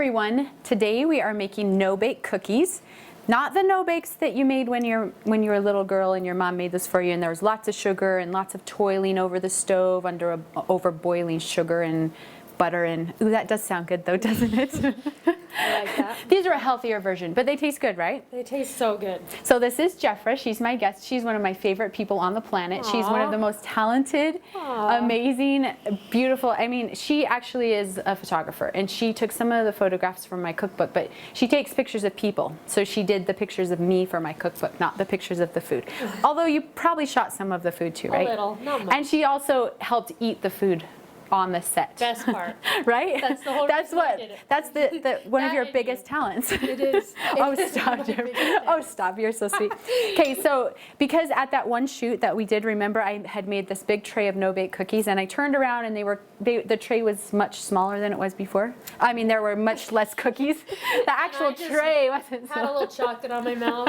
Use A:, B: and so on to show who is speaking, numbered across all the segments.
A: everyone. Today we are making no-bake cookies. Not the no-bakes that you made when you were a little girl and your mom made this for you and there was lots of sugar and lots of toiling over the stove under over boiling sugar and butter and, ooh, that does sound good though, doesn't it?
B: I like that.
A: These are a healthier version, but they taste good, right?
B: They taste so good.
A: So this is Jefra. She's my guest. She's one of my favorite people on the planet.
B: Aww.
A: She's one of the most talented, amazing, beautiful. I mean, she actually is a photographer, and she took some of the photographs from my cookbook, but she takes pictures of people. So she did the pictures of me for my cookbook, not the pictures of the food. Although you probably shot some of the food too, right?
B: A little, not much.
A: And she also helped eat the food on the set.
B: Best part.
A: Right?
B: That's the whole
A: That's
B: reason I
A: what.
B: did it.
A: That's the one of
B: That
A: your
B: and
A: biggest
B: you.
A: talents.
B: It is.
A: Oh,
B: It is
A: stop,
B: one of the
A: Jefra.
B: biggest
A: Oh, stop. You're so sweet. Okay, so because at that one shoot that we did, remember I had made this big tray of no-bake cookies, and I turned around and the tray was much smaller than it was before. I mean, there were much less cookies. The actual
B: I just
A: tray wasn't
B: Had a
A: so.
B: little chocolate on my mouth.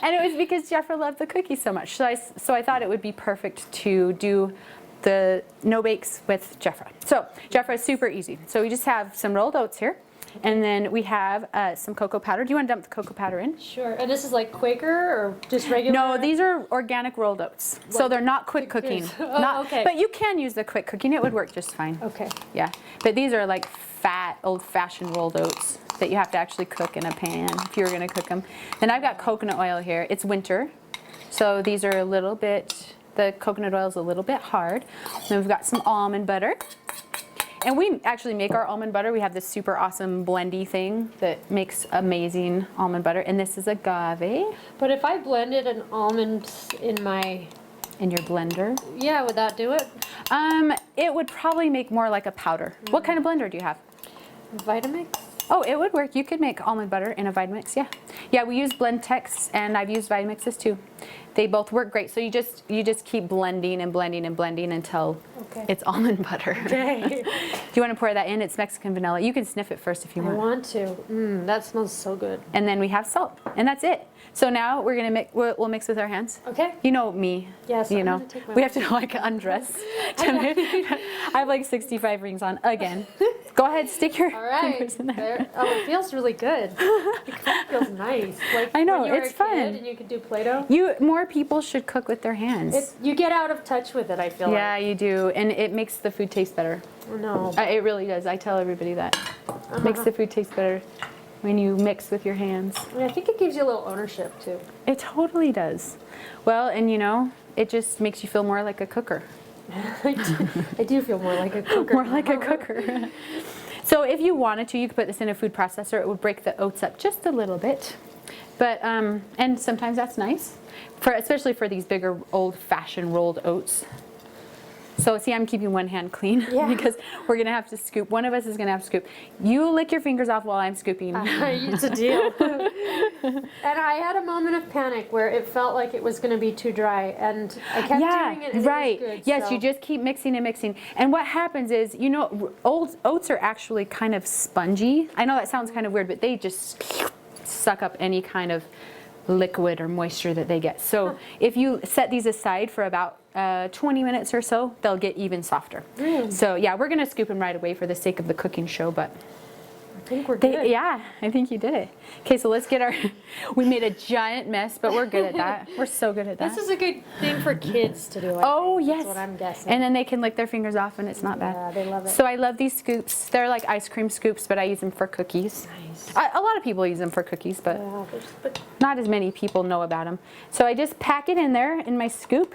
A: And it was because Jefra loved the cookies so much. So I thought it would be perfect to do the no bakes with Jefra. So Jefra is super easy. So we just have some rolled oats here, and then we have some cocoa powder. Do you want to dump the cocoa powder in?
B: Sure. And this is like Quaker or just regular?
A: No, these are organic rolled oats. So
B: Like
A: they're not quick cooking.
B: Oh, okay.
A: But you can use the quick cooking. It would work just fine.
B: Okay.
A: Yeah. But these are like fat, old-fashioned rolled oats that you have to actually cook in a pan if you're going to cook them. And I've got coconut oil here. It's winter, so these are a little bit, the coconut oil is a little bit hard. Then we've got some almond butter. And we actually make our almond butter. We have this super awesome blendy thing that makes amazing almond butter. And this is agave
B: But if I blended an almond in my,
A: in your blender.
B: yeah, would that do it?
A: It would probably make more like a powder. What kind of blender do you have?
B: Vitamix?
A: Oh, it would work. You could make almond butter in a Vitamix, yeah. Yeah, we use Blendtex, and I've used Vitamixes too. They both work great. So you just keep blending and blending and blending until it's almond butter.
B: Okay.
A: Do you want to pour that in? It's Mexican vanilla. You can sniff it first if you
B: I
A: want.
B: want to. That smells so good.
A: And then we have salt, and that's it. So now we're gonna mix. We'll mix with our hands.
B: Okay.
A: You know me.
B: Yes,
A: You
B: I'm
A: know
B: gonna take my
A: we have to like undress. I have like 65 rings on again. Go ahead, stick your
B: All right.
A: fingers in there.
B: Oh, it feels really good. It kind of feels nice. Like
A: I know,
B: when you were
A: it's
B: a
A: fun.
B: kid and you could do Play-Doh.
A: More people should cook with their hands.
B: You get out of touch with it, I feel
A: Yeah,
B: like.
A: you do, and it makes the food taste better.
B: No.
A: It really does. I tell everybody that. Makes the food taste better when you mix with your hands.
B: I think it gives you a little ownership too.
A: It totally does. Well, and it just makes you feel more like a cooker.
B: I do feel more like a cooker.
A: More like a cooker. So if you wanted to, you could put this in a food processor. It would break the oats up just a little bit. But, and sometimes that's nice, especially for these bigger old-fashioned rolled oats. So see, I'm keeping one hand clean because we're going to have to scoop. One of us is going to have to scoop. You lick your fingers off while I'm scooping.
B: It's a deal. And I had a moment of panic where it felt like it was going to be too dry, and I kept doing it, and
A: right.
B: it was good.
A: Yes,
B: so.
A: you just keep mixing and mixing. And what happens is, old oats are actually kind of spongy. I know that sounds kind of weird, but they just suck up any kind of liquid or moisture that they get. So if you set these aside for about 20 minutes or so, they'll get even softer. So yeah, we're gonna scoop them right away for the sake of the cooking show, but
B: I think we're good.
A: yeah, I think you did it. Okay, so let's get we made a giant mess, but we're good at that. We're so good at that.
B: This is a good thing for kids to do.
A: Oh, yes.
B: That's what I'm guessing.
A: And then they can lick their fingers off and it's not bad.
B: Yeah, they love it.
A: So I love these scoops. They're like ice cream scoops, but I use them for cookies.
B: Nice.
A: A lot of people use them for cookies, but
B: Yeah, but
A: not as many people know about them. So I just pack it in there in my scoop.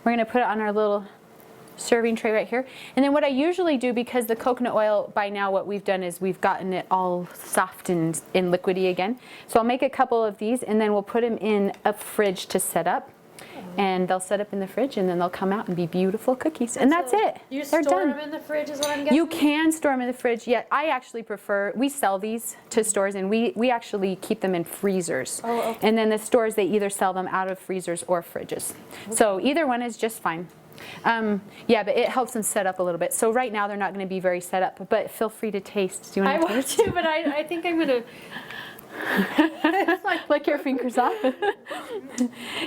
A: We're gonna put it on our little serving tray right here. And then what I usually do, because the coconut oil, by now what we've done is we've gotten it all soft and liquidy again. So I'll make a couple of these, and then we'll put them in a fridge to set up. And they'll set up in the fridge, and then they'll come out and be beautiful cookies. And that's it.
B: You
A: They're
B: store
A: done.
B: them in the fridge is what I'm guessing?
A: You can store them in the fridge. Yeah, I actually prefer, we sell these to stores, and we actually keep them in freezers.
B: Oh, okay.
A: And then the stores, they either sell them out of freezers or fridges. Okay. So either one is just fine. Yeah, but it helps them set up a little bit. So right now they're not going to be very set up, but feel free to taste. Do you want
B: I
A: to
B: want
A: taste?
B: to, but I think I'm going to...
A: It's like lick your fingers off.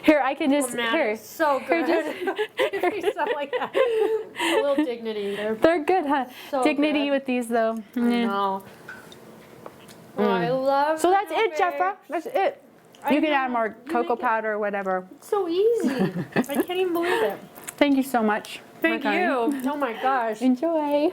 A: Here, I can just,
B: Oh, man,
A: here.
B: it's so
A: Here,
B: good. Give me stuff like that. A little dignity.
A: They're good, huh?
B: So
A: Dignity
B: good.
A: with these, though.
B: I know. Oh, I love
A: So that's it,
B: cafe.
A: Jefra. That's it. You can add more cocoa powder or whatever.
B: It's so easy. I can't even believe it.
A: Thank you so much.
B: Thank
A: for coming.
B: you. Oh my gosh.
A: Enjoy.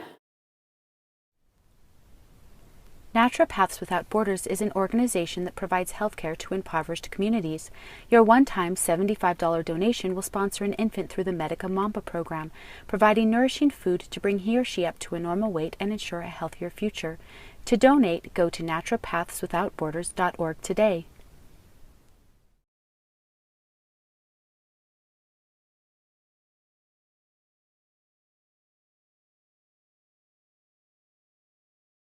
A: Naturopaths Without Borders is an organization that provides healthcare to impoverished communities. Your one-time $75 donation will sponsor an infant through the Medica Mampa program, providing nourishing food to bring he or she up to a normal weight and ensure a healthier future. To donate, go to naturopathswithoutborders.org today.